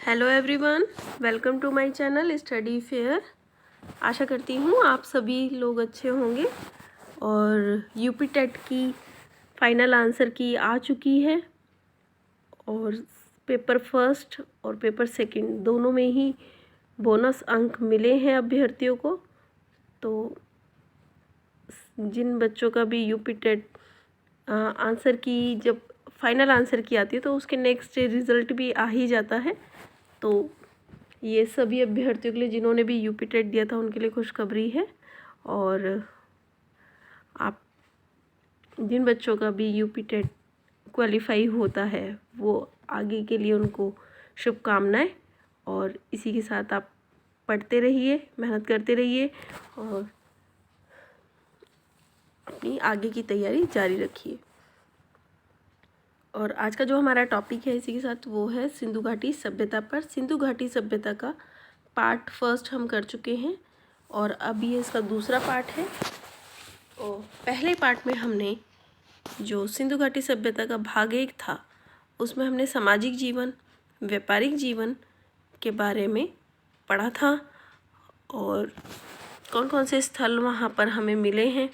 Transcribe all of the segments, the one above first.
Hello everyone, welcome to my channel study fair. आशा करती हूँ आप सभी लोग अच्छे होंगे। और यूपी टेट की फाइनल आंसर की आ चुकी है और पेपर फर्स्ट और पेपर सेकंड दोनों में ही बोनस अंक मिले हैं अभ्यर्थियों को। तो जिन बच्चों का भी यूपी टेट आंसर की जब फाइनल आंसर की आती है तो उसके नेक्स्ट रिज़ल्ट भी आ ही जाता है। तो ये सभी अभ्यर्थियों के लिए जिन्होंने भी यूपी टेट दिया था उनके लिए खुशखबरी है। और आप जिन बच्चों का भी यूपी टेट क्वालिफाई होता है वो आगे के लिए उनको शुभकामनाएं। और इसी के साथ आप पढ़ते रहिए, मेहनत करते रहिए और अपनी आगे की तैयारी जारी रखिए। और आज का जो हमारा टॉपिक है इसी के साथ वो है सिंधु घाटी सभ्यता पर। सिंधु घाटी सभ्यता का पार्ट फर्स्ट हम कर चुके हैं और अब ये इसका दूसरा पार्ट है। और पहले पार्ट में हमने जो सिंधु घाटी सभ्यता का भाग 1 था उसमें हमने सामाजिक जीवन, व्यापारिक जीवन के बारे में पढ़ा था और कौन कौन से स्थल वहाँ पर हमें मिले हैं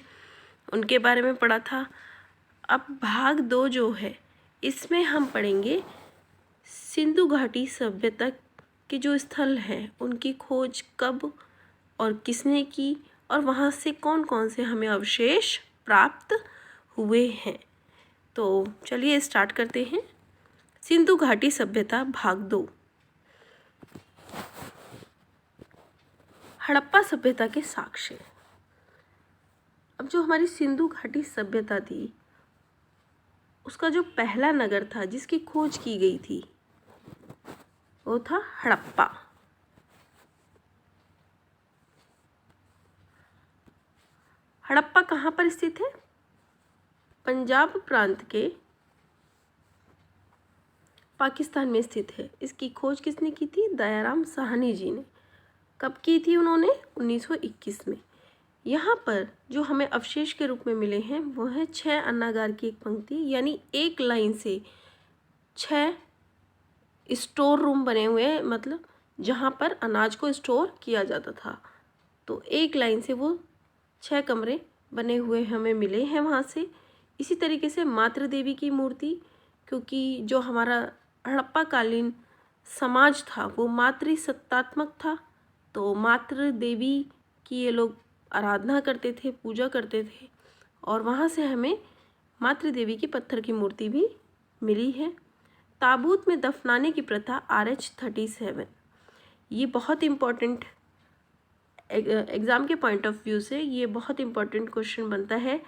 उनके बारे में पढ़ा था। अब भाग 2 जो है इसमें हम पढ़ेंगे सिंधु घाटी सभ्यता के जो स्थल हैं उनकी खोज कब और किसने की और वहाँ से कौन कौन से हमें अवशेष प्राप्त हुए हैं। तो चलिए स्टार्ट करते हैं। सिंधु घाटी सभ्यता भाग 2। हड़प्पा सभ्यता के साक्ष्य। अब जो हमारी सिंधु घाटी सभ्यता थी उसका जो पहला नगर था जिसकी खोज की गई थी वो था हड़प्पा। हड़प्पा कहाँ पर स्थित है? पंजाब प्रांत के पाकिस्तान में स्थित है। इसकी खोज किसने की थी? दयाराम साहनी जी ने। कब की थी उन्होंने? 1921 में। यहाँ पर जो हमें अवशेष के रूप में मिले हैं वो है 6 अन्नागार की एक पंक्ति, यानी एक लाइन से 6 स्टोर रूम बने हुए हैं, मतलब जहाँ पर अनाज को स्टोर किया जाता था। तो एक लाइन से वो 6 कमरे बने हुए हमें मिले हैं वहाँ से। इसी तरीके से मातृ देवी की मूर्ति, क्योंकि जो हमारा हड़प्पा कालीन समाज था वो मातृ सत्तात्मक था, तो मातृ देवी की ये लोग आराधना करते थे, पूजा करते थे और वहाँ से हमें मातृ देवी की पत्थर की मूर्ति भी मिली है। ताबूत में दफनाने की प्रथा RH 37, ये बहुत इम्पॉर्टेंट एग्ज़ाम के पॉइंट ऑफ व्यू से ये बहुत इम्पॉर्टेंट क्वेश्चन बनता है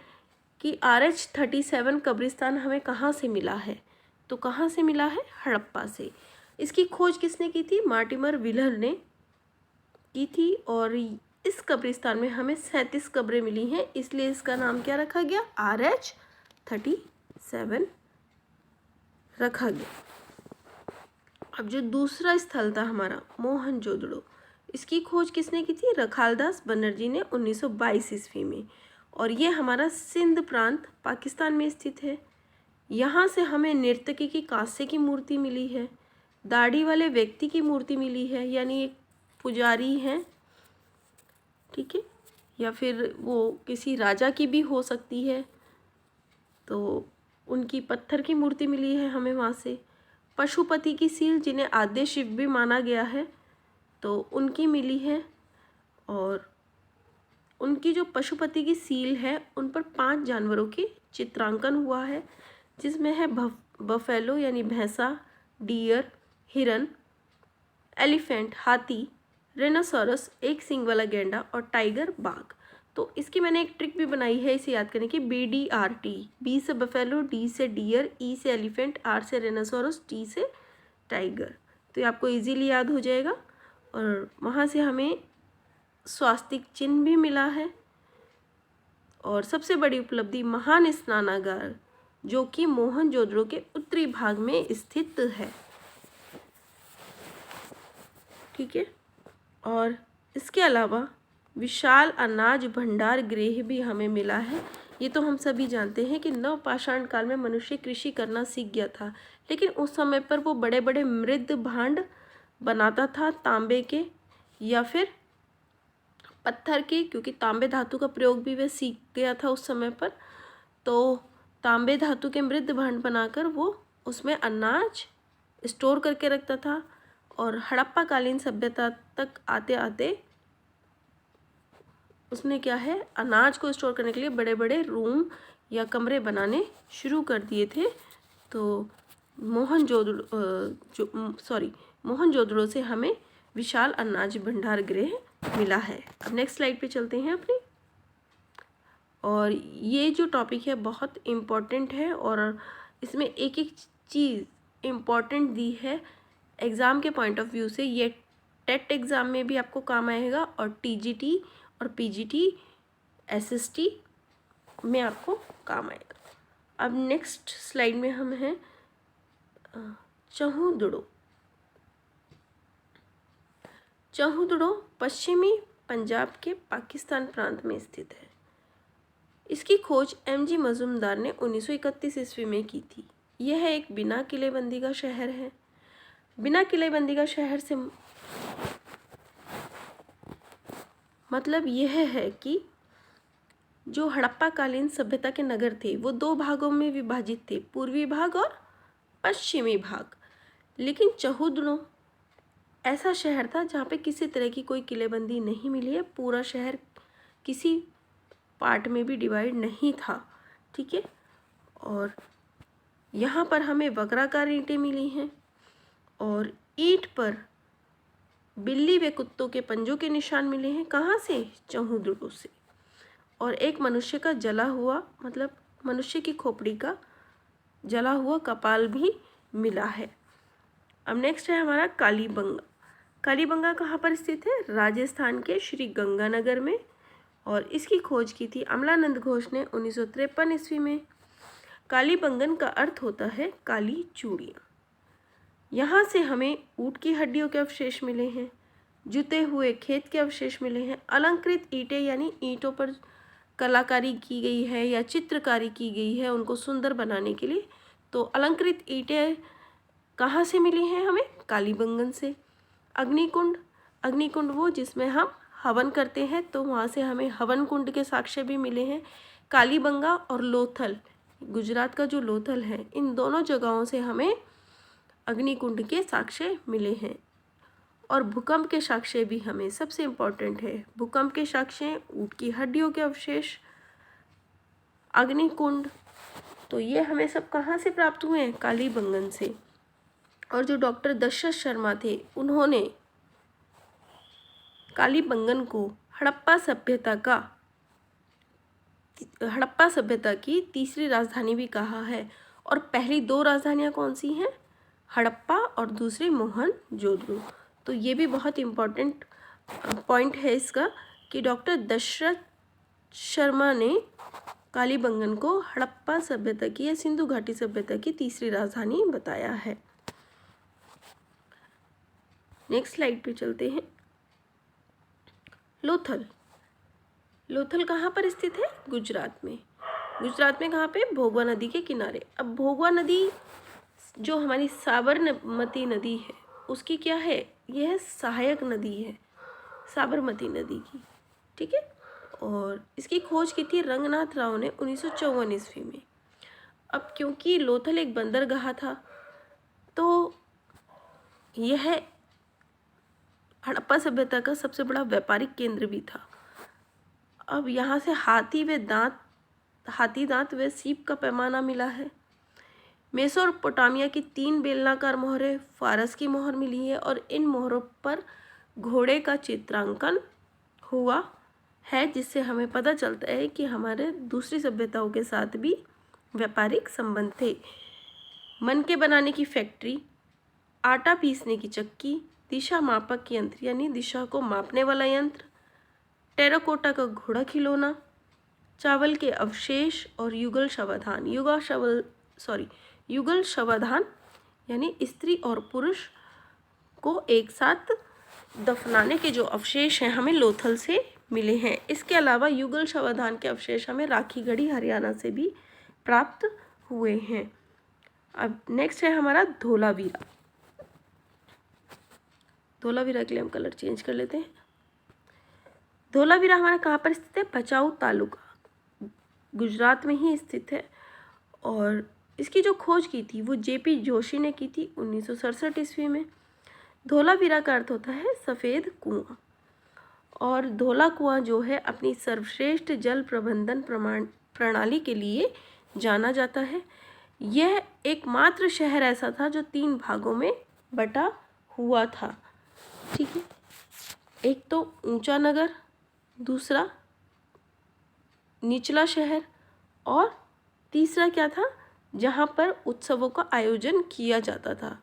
कि RH 37 कब्रिस्तान हमें कहाँ से मिला है? तो कहाँ से मिला है? हड़प्पा से। इसकी खोज किसने की थी? मार्टिमर व्हीलर ने की थी और इस कब्रिस्तान में हमें 37 कब्रें मिली हैं, इसलिए इसका नाम क्या रखा गया? RH 37 रखा गया। अब जो दूसरा स्थल था हमारा मोहनजोदड़ो, इसकी खोज किसने की थी? रखालदास बनर्जी ने 1922 ईस्वी में। और ये हमारा सिंध प्रांत पाकिस्तान में स्थित है। यहाँ से हमें नर्तकी की कांसे की मूर्ति मिली है, दाढ़ी वाले व्यक्ति की मूर्ति मिली है, यानी एक पुजारी हैं, ठीक है, या फिर वो किसी राजा की भी हो सकती है, तो उनकी पत्थर की मूर्ति मिली है हमें वहाँ से। पशुपति की सील, जिन्हें आद्य शिव भी माना गया है, तो उनकी मिली है। और उनकी जो पशुपति की सील है उन पर 5 जानवरों की चित्रांकन हुआ है, जिसमें है बफेलो यानी भैंसा, डियर, हिरन, एलिफेंट हाथी, रेनासोरस एक सींग वाला गैंडा और टाइगर बाघ। तो इसकी मैंने एक ट्रिक भी बनाई है इसे याद करने की, BDRT। B से बफेलो, D से डियर, E से एलिफेंट, R से रेनासोरस, T से टाइगर। तो ये आपको इजीली याद हो जाएगा। और वहाँ से हमें स्वास्तिक चिन्ह भी मिला है। और सबसे बड़ी उपलब्धि महान स्नानागार, जो कि मोहनजोदड़ो के उत्तरी भाग में स्थित है, ठीक है। और इसके अलावा विशाल अनाज भंडार गृह भी हमें मिला है। ये तो हम सभी जानते हैं कि नवपाषाण काल में मनुष्य कृषि करना सीख गया था, लेकिन उस समय पर वो बड़े बड़े मृद भांड बनाता था तांबे के या फिर पत्थर के, क्योंकि तांबे धातु का प्रयोग भी वह सीख गया था उस समय पर। तो तांबे धातु के मृद भांड बनाकर वो उसमें अनाज स्टोर करके रखता था। और हड़प्पा कालीन सभ्यता तक आते आते उसने क्या है, अनाज को स्टोर करने के लिए बड़े बड़े रूम या कमरे बनाने शुरू कर दिए थे। तो मोहनजोदड़ो से हमें विशाल अनाज भंडार गृह मिला है। अब नेक्स्ट स्लाइड पे चलते हैं अपनी। और ये जो टॉपिक है बहुत इम्पॉर्टेंट है और इसमें एक एक चीज़ इम्पॉर्टेंट दी है एग्ज़ाम के पॉइंट ऑफ व्यू से। ये टेट एग्ज़ाम में भी आपको काम आएगा और टीजीटी और पीजीटी एसएसटी में आपको काम आएगा। अब नेक्स्ट स्लाइड में हम हैं चहुदड़ो। चहुदड़ो पश्चिमी पंजाब के पाकिस्तान प्रांत में स्थित है। इसकी खोज एमजी मजूमदार ने 1931 ईस्वी में की थी। यह एक बिना किलेबंदी का शहर है। बिना किलेबंदी का शहर से मतलब यह है कि जो हड़प्पा कालीन सभ्यता के नगर थे वो दो भागों में विभाजित थे, पूर्वी भाग और पश्चिमी भाग। लेकिन चहुदड़ो ऐसा शहर था जहाँ पे किसी तरह की कोई किलेबंदी नहीं मिली है। पूरा शहर किसी पार्ट में भी डिवाइड नहीं था, ठीक है। और यहाँ पर हमें वक्राकार ईंटें मिली हैं और ईंट पर बिल्ली व कुत्तों के पंजों के निशान मिले हैं। कहाँ से? चहुदड़ो से। और एक मनुष्य का जला हुआ, मतलब मनुष्य की खोपड़ी का जला हुआ कपाल भी मिला है। अब नेक्स्ट है हमारा कालीबंगा। कालीबंगा कहाँ पर स्थित है? राजस्थान के श्री गंगानगर में। और इसकी खोज की थी अमलानंद घोष ने 1953 ईस्वी में। कालीबंगन का अर्थ होता है काली चूड़ियाँ। यहाँ से हमें ऊँट की हड्डियों के अवशेष मिले हैं, जुते हुए खेत के अवशेष मिले हैं, अलंकृत ईंटें यानी ईंटों पर कलाकारी की गई है या चित्रकारी की गई है उनको सुंदर बनाने के लिए। तो अलंकृत ईंटें कहाँ से मिली हैं हमें? कालीबंगन से। अग्निकुंड, अग्निकुंड वो जिसमें हम हवन करते हैं, तो वहाँ से हमें हवन कुंड के साक्ष्य भी मिले हैं। कालीबंगा और लोथल, गुजरात का जो लोथल है, इन दोनों जगहों से हमें अग्निकुंड के साक्ष्य मिले हैं। और भूकंप के साक्ष्य भी हमें सबसे इम्पोर्टेंट है। भूकंप के साक्ष्य, ऊँट की हड्डियों के अवशेष, अग्निकुंड, तो ये हमें सब कहाँ से प्राप्त हुए हैं? कालीबंगन से। और जो डॉक्टर दशरथ शर्मा थे उन्होंने कालीबंगन को हड़प्पा सभ्यता की तीसरी राजधानी भी कहा है। और पहली दो राजधानियाँ कौन सी हैं? हड़प्पा और दूसरी मोहनजोदड़ो। तो ये भी बहुत इम्पोर्टेंट पॉइंट है इसका कि डॉक्टर दशरथ शर्मा ने कालीबंगन को हड़प्पा सभ्यता की या सिंधु घाटी सभ्यता की तीसरी राजधानी बताया है। नेक्स्ट स्लाइड पे चलते हैं। लोथल। लोथल कहाँ पर स्थित है? गुजरात में। गुजरात में कहाँ पे? भोगवा नदी के किनारे। अब भोगवा नदी जो हमारी साबरमती नदी है उसकी क्या है? यह सहायक नदी है साबरमती नदी की, ठीक है। और इसकी खोज की थी रंगनाथ राव ने 1954 ईस्वी में। अब क्योंकि लोथल एक बंदरगाह था तो यह हड़प्पा सभ्यता का सबसे बड़ा व्यापारिक केंद्र भी था। अब यहाँ से हाथी दांत व सीप का पैमाना मिला है। मेसोपोटामिया की 3 बेलनाकार मोहरें, फारस की मोहर मिली है और इन मोहरों पर घोड़े का चित्रांकन हुआ है, जिससे हमें पता चलता है कि हमारे दूसरी सभ्यताओं के साथ भी व्यापारिक संबंध थे। मन के बनाने की फैक्ट्री, आटा पीसने की चक्की, दिशा मापक यंत्र यानी दिशा को मापने वाला यंत्र, टेराकोटा का घोड़ा खिलौना, चावल के अवशेष और युगल शवाधान यानी स्त्री और पुरुष को एक साथ दफनाने के जो अवशेष हैं हमें लोथल से मिले हैं। इसके अलावा युगल शवाधान के अवशेष हमें राखीगढ़ी हरियाणा से भी प्राप्त हुए हैं। अब नेक्स्ट है हमारा धोलावीरा। धोलावीरा के लिए हम कलर चेंज कर लेते हैं। धोलावीरा हमारा कहाँ पर स्थित है? भचाऊ तालुका, गुजरात में ही स्थित है। और इसकी जो खोज की थी वो जेपी जोशी ने की थी 1967 ईस्वी में। धोलावीरा का अर्थ होता है सफ़ेद कुआं। और धोला कुआं जो है अपनी सर्वश्रेष्ठ जल प्रबंधन प्रणाली के लिए जाना जाता है। यह एकमात्र शहर ऐसा था जो 3 भागों में बटा हुआ था। ठीक है, एक तो ऊंचा नगर, दूसरा निचला शहर, और तीसरा क्या था? जहाँ पर उत्सवों का आयोजन किया जाता था।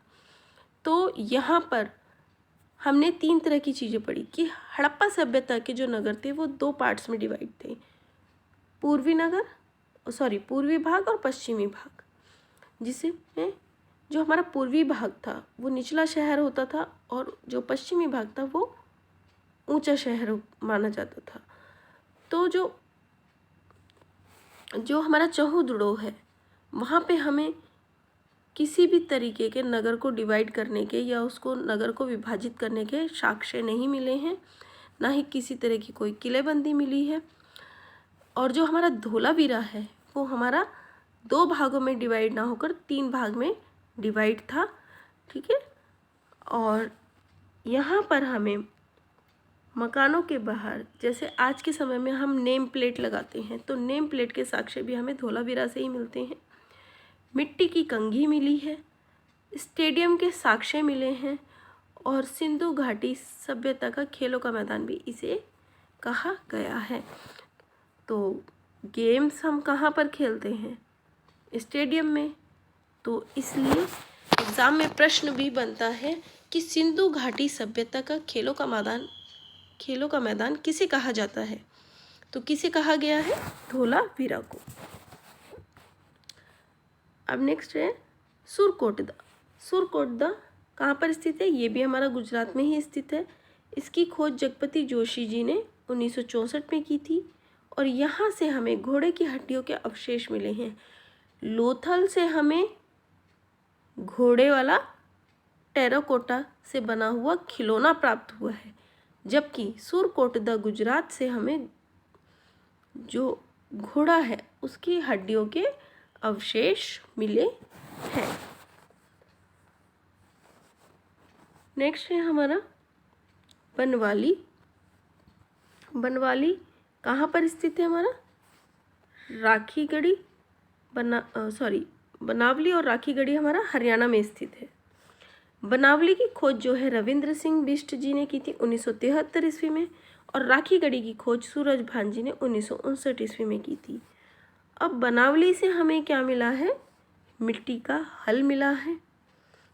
तो यहाँ पर हमने 3 तरह की चीज़ें पढ़ी कि हड़प्पा सभ्यता के जो नगर थे वो 2 पार्ट्स में डिवाइड थे, पूर्वी भाग और पश्चिमी भाग। जिसमें जो हमारा पूर्वी भाग था वो निचला शहर होता था और जो पश्चिमी भाग था वो ऊंचा शहर माना जाता था। तो जो हमारा चहुदड़ो है वहाँ पे हमें किसी भी तरीके के नगर को डिवाइड करने के या उसको नगर को विभाजित करने के साक्ष्य नहीं मिले हैं, ना ही किसी तरह की कोई किलेबंदी मिली है। और जो हमारा धोलावीरा है वो हमारा 2 भागों में डिवाइड ना होकर 3 भाग में डिवाइड था। ठीक है, और यहाँ पर हमें मकानों के बाहर, जैसे आज के समय में हम नेम प्लेट लगाते हैं, तो नेम प्लेट के साक्ष्य भी हमें धोलावीरा से ही मिलते हैं। मिट्टी की कंघी मिली है, स्टेडियम के साक्ष्य मिले हैं, और सिंधु घाटी सभ्यता का खेलों का मैदान भी इसे कहा गया है। तो गेम्स हम कहाँ पर खेलते हैं? स्टेडियम में। तो इसलिए एग्ज़ाम में प्रश्न भी बनता है कि सिंधु घाटी सभ्यता का खेलों का मैदान किसे कहा जाता है? तो किसे कहा गया है? धोलावीरा को। अब नेक्स्ट है सुरकोटदा। सुरकोटदा कहाँ पर स्थित है? ये भी हमारा गुजरात में ही स्थित है। इसकी खोज जगपति जोशी जी ने 1964 में की थी। और यहाँ से हमें घोड़े की हड्डियों के अवशेष मिले हैं। लोथल से हमें घोड़े वाला टेराकोटा से बना हुआ खिलौना प्राप्त हुआ है, जबकि सुरकोटदा गुजरात से हमें जो घोड़ा है उसकी हड्डियों के अवशेष मिले हैं। नेक्स्ट है हमारा बनवाली। बनवाली कहाँ पर स्थित है? हमारा बनावली और राखीगढ़ी हमारा हरियाणा में स्थित है। बनावली की खोज जो है रविंद्र सिंह बिष्ट जी ने की थी 1973 ईस्वी में, और राखीगढ़ी की खोज सूरज भान जी ने 1959 ईस्वी में की थी। अब बनावली से हमें क्या मिला है? मिट्टी का हल मिला है,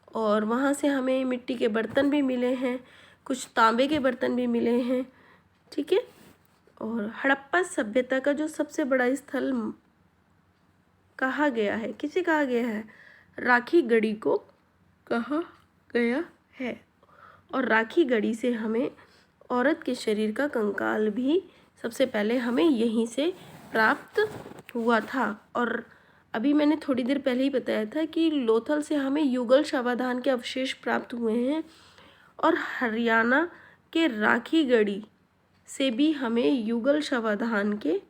और वहाँ से हमें मिट्टी के बर्तन भी मिले हैं, कुछ तांबे के बर्तन भी मिले हैं। ठीक है, और हड़प्पा सभ्यता का जो सबसे बड़ा स्थल कहा गया है, किसे कहा गया है? राखीगढ़ी को कहा गया है। और राखीगढ़ी से हमें औरत के शरीर का कंकाल भी सबसे पहले हमें यहीं से प्राप्त हुआ था। और अभी मैंने थोड़ी देर पहले ही बताया था कि लोथल से हमें युगल शवाधान के अवशेष प्राप्त हुए हैं, और हरियाणा के राखीगढ़ी से भी हमें युगल शवाधान के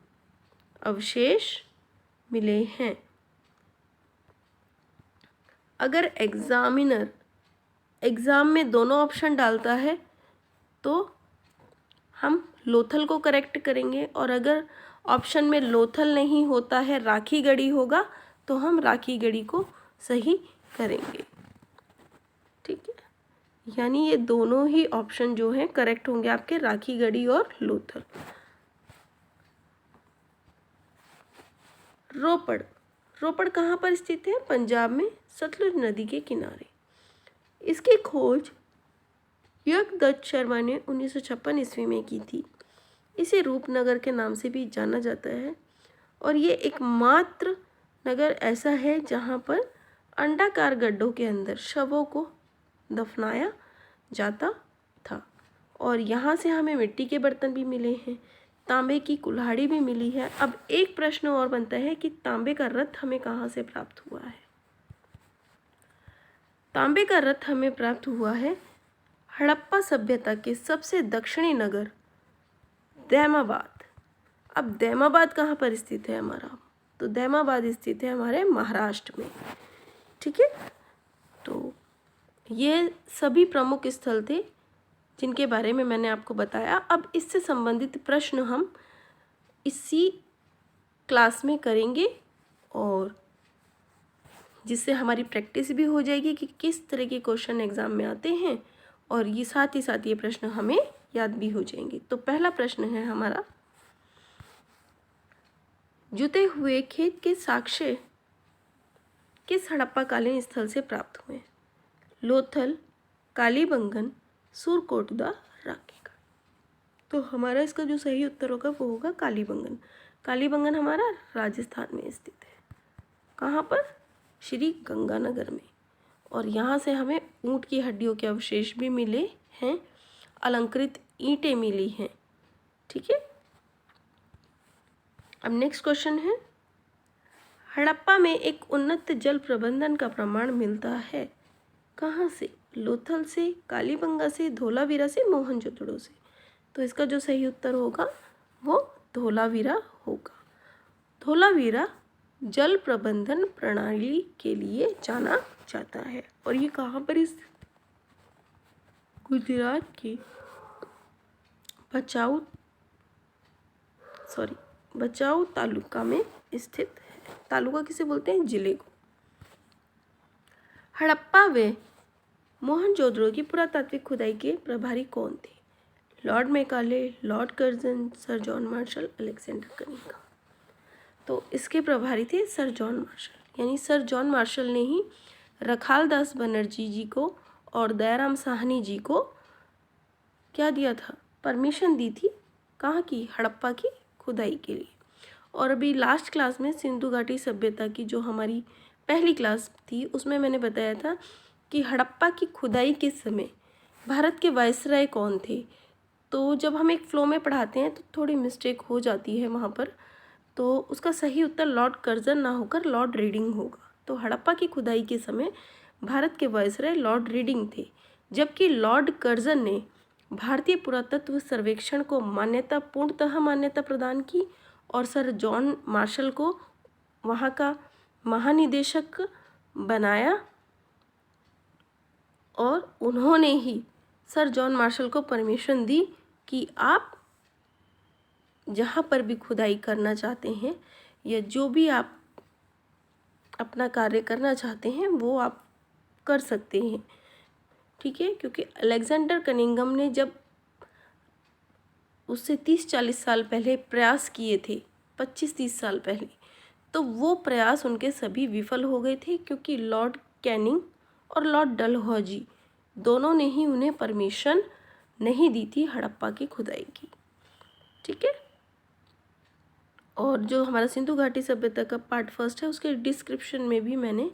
अवशेष मिले हैं। अगर एग्जामिनर एग्ज़ाम में दोनों ऑप्शन डालता है तो हम लोथल को करेक्ट करेंगे, और अगर ऑप्शन में लोथल नहीं होता है, राखीगढ़ी होगा, तो हम राखीगढ़ी को सही करेंगे। ठीक है, यानी ये दोनों ही ऑप्शन जो हैं करेक्ट होंगे आपके, राखीगढ़ी और लोथल। रोपड़ कहाँ पर स्थित है? पंजाब में, सतलुज नदी के किनारे। इसकी खोज यज्ञदत्त शर्मा ने 1956 ईस्वी में की थी। इसे रूपनगर के नाम से भी जाना जाता है, और ये एकमात्र नगर ऐसा है जहाँ पर अंडाकार गड्ढों के अंदर शवों को दफनाया जाता था। और यहाँ से हमें मिट्टी के बर्तन भी मिले हैं, तांबे की कुल्हाड़ी भी मिली है। अब एक प्रश्न और बनता है कि तांबे का रथ हमें कहाँ से प्राप्त हुआ है? तांबे का रथ हमें प्राप्त हुआ है हड़प्पा सभ्यता के सबसे दक्षिणी नगर दैमाबाद। अब दैमाबाद कहाँ पर स्थित है हमारा? तो दैमाबाद स्थित है हमारे महाराष्ट्र में। ठीक है, तो ये सभी प्रमुख स्थल थे जिनके बारे में मैंने आपको बताया। अब इससे संबंधित प्रश्न हम इसी क्लास में करेंगे और जिससे हमारी प्रैक्टिस भी हो जाएगी कि किस तरह के क्वेश्चन एग्जाम में आते हैं, और ये साथ ही साथ ये प्रश्न हमें याद भी हो जाएंगे। तो पहला प्रश्न है हमारा, जुते हुए खेत के साक्ष्य किस हड़प्पाकालीन स्थल से प्राप्त हुए? लोथल, कालीबंगन, सुरकोटदा, राकीगढ़। तो हमारा इसका जो सही उत्तर होगा वो होगा कालीबंगन। कालीबंगन हमारा राजस्थान में स्थित है। कहाँ पर? श्री गंगानगर में। और यहाँ से हमें ऊँट की हड्डियों के अवशेष भी मिले हैं, अलंकृत ईंटें मिली हैं। ठीक है, अब नेक्स्ट क्वेश्चन है, हड़प्पा में एक उन्नत जल प्रबंधन का प्रमाण मिलता है। कहाँ से? लोथल से, कालीबंगा से, धोलावीरा से, मोहनजोदड़ो से। तो इसका जो सही उत्तर होगा वो धोलावीरा होगा। धोलावीरा जल प्रबंधन प्रणाली के लिए जाना जाता है और ये कहाँ पर इस गुजरात के भचाऊ तालुका में स्थित है। तालुका किसे बोलते हैं? जिले को। हड़प्पा व मोहनजोदड़ो की पुरातात्विक खुदाई के प्रभारी कौन थे? Lord Macaulay, Lord Curzon, sir John Marshall, Alexander Cunningham. तो इसके प्रभारी थे सर जॉन मार्शल। यानी सर जॉन मार्शल ने ही रखालदास बनर्जी जी को और दयाराम साहनी जी को क्या दिया था? परमिशन दी थी। कहाँ की? हड़प्पा की खुदाई के लिए। और अभी लास्ट क्लास में सिंधु घाटी सभ्यता की जो हमारी पहली क्लास थी उसमें मैंने बताया था कि हड़प्पा की खुदाई के समय भारत के वायसराय कौन थे। तो जब हम एक फ्लो में पढ़ाते हैं तो थोड़ी मिस्टेक हो जाती है वहाँ पर, तो उसका सही उत्तर लॉर्ड कर्जन ना होकर लॉर्ड रीडिंग होगा। तो हड़प्पा की खुदाई के समय भारत के वायसराय लॉर्ड रीडिंग थे, जबकि लॉर्ड कर्जन ने भारतीय पुरातत्व सर्वेक्षण को पूर्णतः मान्यता प्रदान की और सर जॉन मार्शल को वहाँ का महानिदेशक बनाया और उन्होंने ही सर जॉन मार्शल को परमिशन दी कि आप जहाँ पर भी खुदाई करना चाहते हैं या जो भी आप अपना कार्य करना चाहते हैं वो आप कर सकते हैं। ठीक है, क्योंकि अलेक्जेंडर कनिंघम ने जब उससे 30-40 साल पहले प्रयास किए थे, 25-30 साल पहले, तो वो प्रयास उनके सभी विफल हो गए थे क्योंकि लॉर्ड कैनिंग और लॉर्ड डलहौजी दोनों ने ही उन्हें परमिशन नहीं दी थी हड़प्पा की खुदाई की। ठीक है, और जो हमारा सिंधु घाटी सभ्यता का पार्ट फर्स्ट है उसके डिस्क्रिप्शन में भी मैंने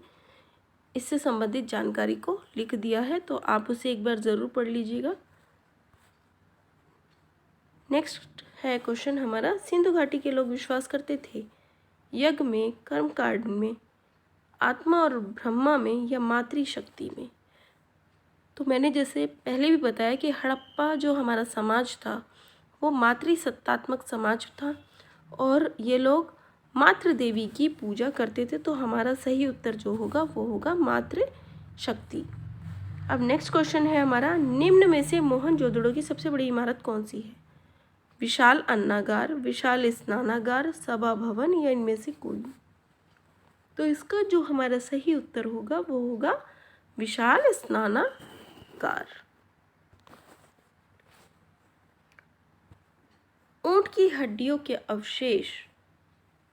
इससे संबंधित जानकारी को लिख दिया है, तो आप उसे एक बार ज़रूर पढ़ लीजिएगा। नेक्स्ट है क्वेश्चन हमारा, सिंधु घाटी के लोग विश्वास करते थे यज्ञ में, कर्मकांड में, आत्मा और ब्रह्मा में या मातृशक्ति में। तो मैंने जैसे पहले भी बताया कि हड़प्पा जो हमारा समाज था वो मातृसत्तात्मक समाज था और ये लोग मातृ देवी की पूजा करते थे। तो हमारा सही उत्तर जो होगा वो होगा मातृशक्ति। अब नेक्स्ट क्वेश्चन है हमारा, निम्न में से मोहनजोदड़ो की सबसे बड़ी इमारत कौन सी है? विशाल अन्नागार, विशाल स्नानागार, सभा भवन या इनमें से कोई? तो इसका जो हमारा सही उत्तर होगा वो होगा विशाल स्नानागार। ऊंट की हड्डियों के अवशेष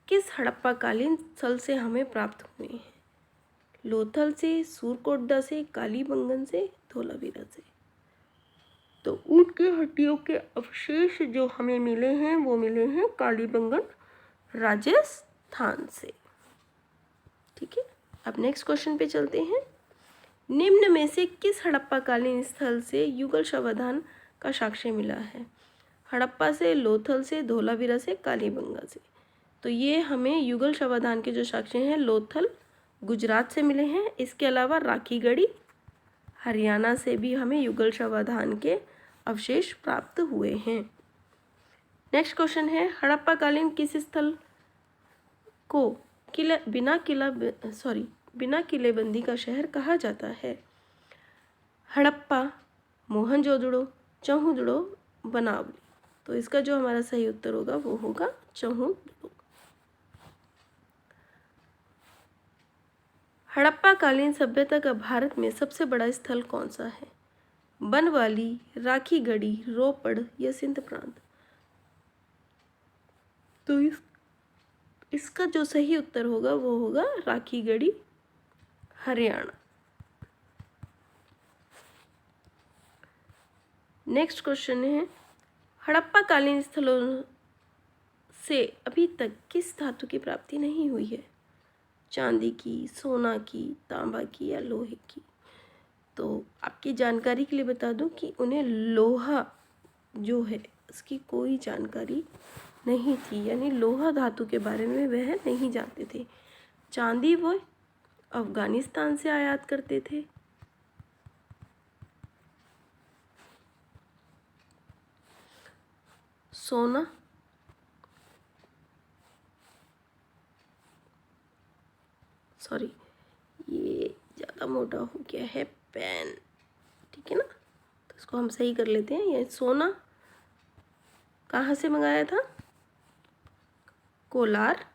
किस हड़प्पाकालीन स्थल से हमें प्राप्त हुए हैं? लोथल से, सुरकोटदा से, कालीबंगन से, धोलावीरा से। तो ऊंट की हड्डियों के अवशेष जो हमें मिले हैं वो मिले हैं कालीबंगन, राजस्थान से। ठीक है, अब नेक्स्ट क्वेश्चन पे चलते हैं, निम्न में से किस हड़प्पाकालीन स्थल से युगल शवाधान का साक्ष्य मिला है? हड़प्पा से, लोथल से, धोलावीरा से, कालीबंगा से। तो ये हमें युगल शवाधान के जो साक्ष्य हैं लोथल गुजरात से मिले हैं। इसके अलावा राखीगढ़ी हरियाणा से भी हमें युगल शवाधान के अवशेष प्राप्त हुए हैं। नेक्स्ट क्वेश्चन है, हड़प्पाकालीन किस स्थल को बिना किलेबंदी का शहर कहा जाता है? हड़प्पा, मोहनजोदड़ो, चौहुदड़ो, बनावली। तो इसका जो हमारा सही उत्तर होगा वो होगा चौहुदड़ो। हड़प्पाकालीन सभ्यता का भारत में सबसे बड़ा स्थल कौन सा है? बनवाली, राखीगढ़ी, रोपड़ या सिंध प्रांत। तो इसका जो सही उत्तर होगा वो होगा राखीगढ़ी, हरियाणा। नेक्स्ट क्वेश्चन है, हड़प्पाकालीन स्थलों से अभी तक किस धातु की प्राप्ति नहीं हुई है? चांदी की, सोना की, तांबा की या लोहे की। तो आपकी जानकारी के लिए बता दूं कि उन्हें लोहा जो है उसकी कोई जानकारी नहीं थी, यानी लोहा धातु के बारे में वह नहीं जानते थे। चांदी वो अफगानिस्तान से आयात करते थे। सोना ये ज़्यादा मोटा हो गया है पेन, ठीक है ना, तो इसको हम सही कर लेते हैं। ये सोना कहाँ से मंगाया था? कोलार,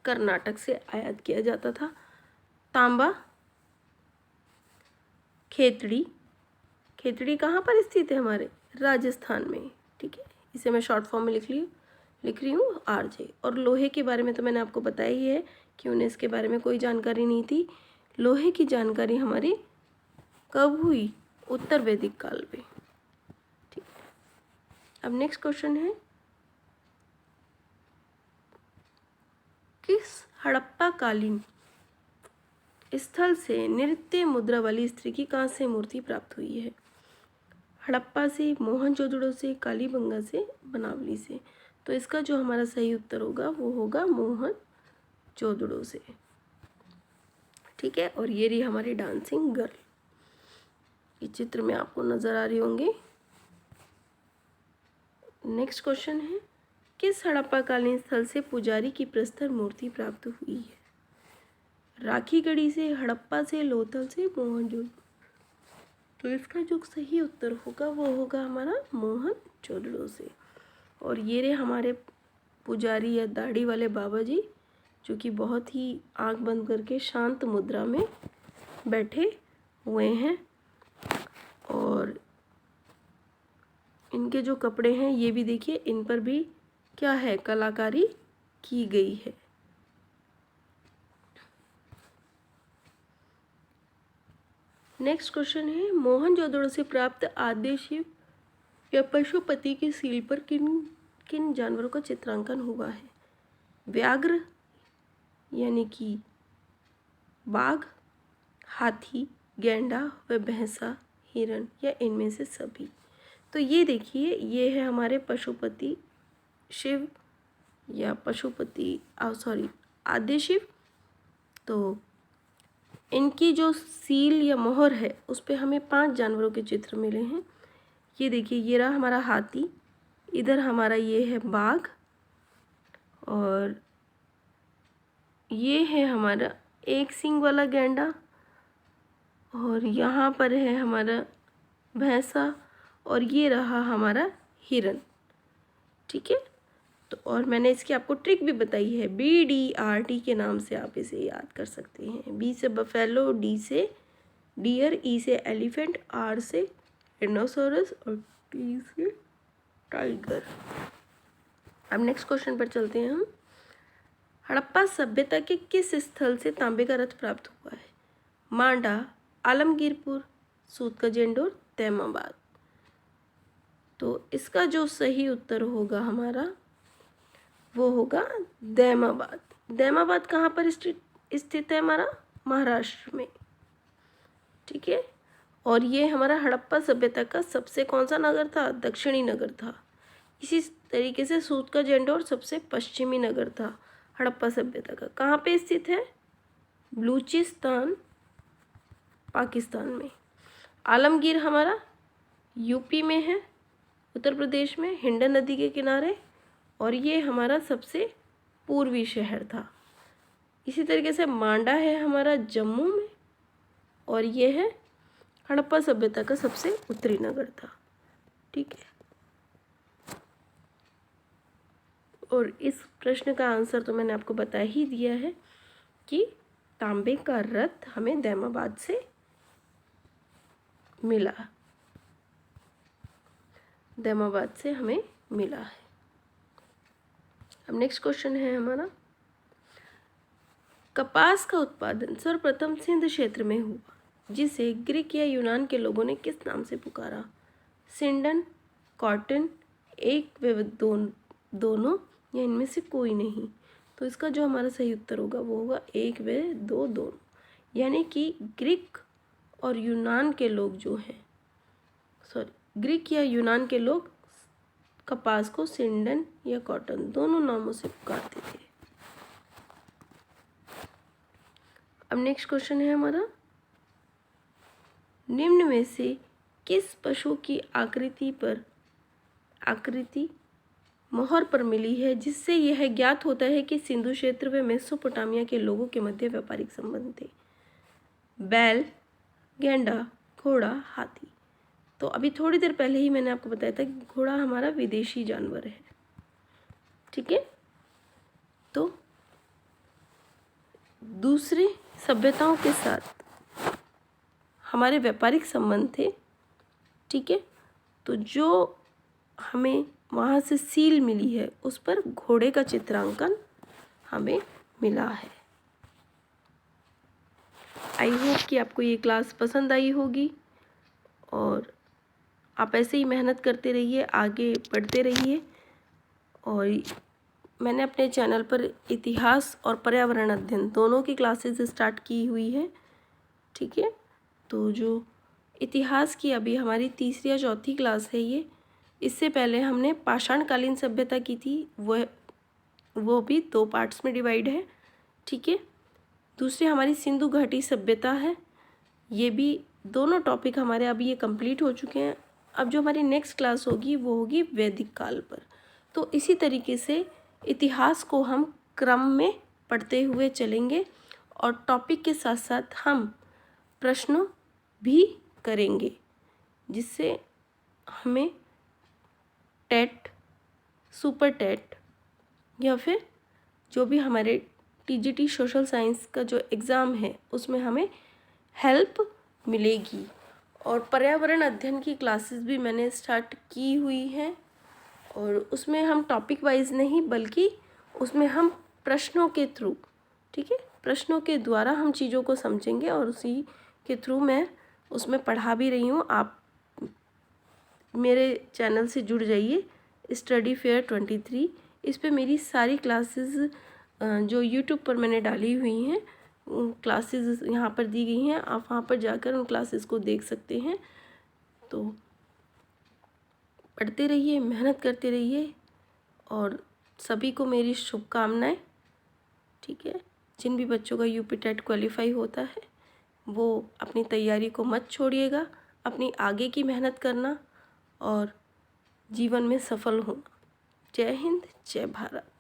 कर्नाटक से आयात किया जाता था। तांबा, खेतड़ी कहाँ पर स्थित है? हमारे राजस्थान में, ठीक है। इसे मैं शॉर्ट फॉर्म में लिख रही हूँ RJ। और लोहे के बारे में तो मैंने आपको बताया ही है कि उन्हें इसके बारे में कोई जानकारी नहीं थी। लोहे की जानकारी हमारी कब हुई? उत्तर वैदिक काल में, ठीक है। अब नेक्स्ट क्वेश्चन है, किस हड़प्पाकालीन स्थल से नृत्य मुद्रा वाली स्त्री की कांस्य मूर्ति प्राप्त हुई है? हड़प्पा से, मोहनजोदड़ो से, कालीबंगा से, बनावली से। तो इसका जो हमारा सही उत्तर होगा वो होगा मोहनजोदड़ो से, ठीक है। और ये रही हमारी डांसिंग गर्ल, ये चित्र में आपको नजर आ रही होंगे। नेक्स्ट क्वेश्चन है, किस हड़प्पाकालीन स्थल से पुजारी की प्रस्तर मूर्ति प्राप्त हुई है? राखीगढ़ी से, हड़प्पा से, लोथल से, मोहनजोदड़ो। तो इसका जो सही उत्तर होगा वो होगा हमारा मोहनजोदड़ो से। और ये रहे हमारे पुजारी या दाढ़ी वाले बाबा जी, जो कि बहुत ही आंख बंद करके शांत मुद्रा में बैठे हुए हैं। और इनके जो कपड़े हैं ये भी देखिए, इन पर भी क्या है? कलाकारी की गई है। नेक्स्ट क्वेश्चन है, मोहनजोदड़ो से प्राप्त आद्य शिव या पशुपति की सील पर किन जानवरों का चित्रांकन हुआ है? व्याघ्र यानी कि बाघ, हाथी, गैंडा व भैंसा, हिरण या इनमें से सभी। तो ये देखिए, ये है हमारे पशुपति शिव या आद्य शिव। तो इनकी जो सील या मोहर है उस पे हमें 5 जानवरों के चित्र मिले हैं। ये देखिए, ये रहा हमारा हाथी, इधर हमारा ये है बाघ, और ये है हमारा एक सींग वाला गैंडा, और यहाँ पर है हमारा भैंसा, और ये रहा हमारा हिरन, ठीक है। तो और मैंने इसकी आपको ट्रिक भी बताई है, BDRT के नाम से आप इसे याद कर सकते हैं। B से बफेलो, D से डियर, E से एलिफेंट, R से रिनोसोरस और T से टाइगर। अब नेक्स्ट क्वेश्चन पर चलते हैं हम। हड़प्पा सभ्यता के किस स्थल से तांबे का रथ प्राप्त हुआ है? मांडा, आलमगीरपुर, सूतकजेंडोर, तैमाबाद। तो इसका जो सही उत्तर होगा हमारा वो होगा दैमाबाद। दैमाबाद कहाँ पर स्थित है? हमारा महाराष्ट्र में, ठीक है। और ये हमारा हड़प्पा सभ्यता का सबसे कौन सा नगर था? दक्षिणी नगर था। इसी तरीके से सूतकजेंडोर सबसे पश्चिमी नगर था हड़प्पा सभ्यता का। कहाँ पे स्थित है? बलूचिस्तान पाकिस्तान में। आलमगीर हमारा यूपी में है, उत्तर प्रदेश में, हिंडन नदी के किनारे, और ये हमारा सबसे पूर्वी शहर था। इसी तरीके से मांडा है हमारा जम्मू में, और ये है हड़प्पा सभ्यता का सबसे उत्तरी नगर था। ठीक है, और इस प्रश्न का आंसर तो मैंने आपको बता ही दिया है कि तांबे का रथ हमें दैमाबाद से मिला, दैमाबाद से हमें मिला है। अब नेक्स्ट क्वेश्चन है हमारा, कपास का उत्पादन सर्वप्रथम सिंध क्षेत्र में हुआ, जिसे ग्रीक या यूनान के लोगों ने किस नाम से पुकारा? सिंडन, कॉटन, एक व दोनों, या इनमें से कोई नहीं? तो इसका जो हमारा सही उत्तर होगा वो होगा एक व दोनों, यानी कि ग्रीक और यूनान के लोग जो हैं, ग्रीक या यूनान के लोग कपास को सिंडन या कॉटन दोनों नामों से पुकारते थे। अब नेक्स्ट क्वेश्चन है हमारा, निम्न में से किस पशु की आकृति मोहर पर मिली है, जिससे यह ज्ञात होता है कि सिंधु क्षेत्र व मेसोपोटामिया के लोगों के मध्य व्यापारिक संबंध थे? बैल, गैंडा, घोड़ा, हाथी। तो अभी थोड़ी देर पहले ही मैंने आपको बताया था कि घोड़ा हमारा विदेशी जानवर है। ठीक है, तो दूसरी सभ्यताओं के साथ हमारे व्यापारिक संबंध थे। ठीक है, तो जो हमें वहाँ से सील मिली है उस पर घोड़े का चित्रांकन हमें मिला है। आई होप कि आपको ये क्लास पसंद आई होगी, और आप ऐसे ही मेहनत करते रहिए, आगे बढ़ते रहिए। और मैंने अपने चैनल पर इतिहास और पर्यावरण अध्ययन दोनों की क्लासेस स्टार्ट की हुई है। ठीक है, तो जो इतिहास की अभी हमारी तीसरी या चौथी क्लास है ये, इससे पहले हमने पाषाणकालीन सभ्यता की थी, वो भी 2 पार्ट्स में डिवाइड है। ठीक है, दूसरी हमारी सिंधु घाटी सभ्यता है, ये भी दोनों टॉपिक हमारे अभी ये कंप्लीट हो चुके हैं। अब जो हमारी नेक्स्ट क्लास होगी वो होगी वैदिक काल पर। तो इसी तरीके से इतिहास को हम क्रम में पढ़ते हुए चलेंगे, और टॉपिक के साथ साथ हम प्रश्नों भी करेंगे, जिससे हमें टेट, सुपर टेट, या फिर जो भी हमारे टीजीटी सोशल साइंस का जो एग्ज़ाम है उसमें हमें हेल्प मिलेगी। और पर्यावरण अध्ययन की क्लासेस भी मैंने स्टार्ट की हुई हैं, और उसमें हम टॉपिक वाइज नहीं बल्कि उसमें हम प्रश्नों के थ्रू, ठीक है, प्रश्नों के द्वारा हम चीज़ों को समझेंगे, और उसी के थ्रू मैं उसमें पढ़ा भी रही हूँ। आप मेरे चैनल से जुड़ जाइए, स्टडी फेयर 23, इस पे मेरी सारी क्लासेस जो यूट्यूब पर मैंने डाली हुई हैं क्लासेस यहाँ पर दी गई हैं, आप वहाँ पर जाकर उन क्लासेस को देख सकते हैं। तो पढ़ते रहिए, मेहनत करते रहिए, और सभी को मेरी शुभकामनाएं। ठीक है, जिन भी बच्चों का यूपी टेट क्वालिफाई होता है वो अपनी तैयारी को मत छोड़िएगा, अपनी आगे की मेहनत करना और जीवन में सफल होना। जय हिंद, जय भारत।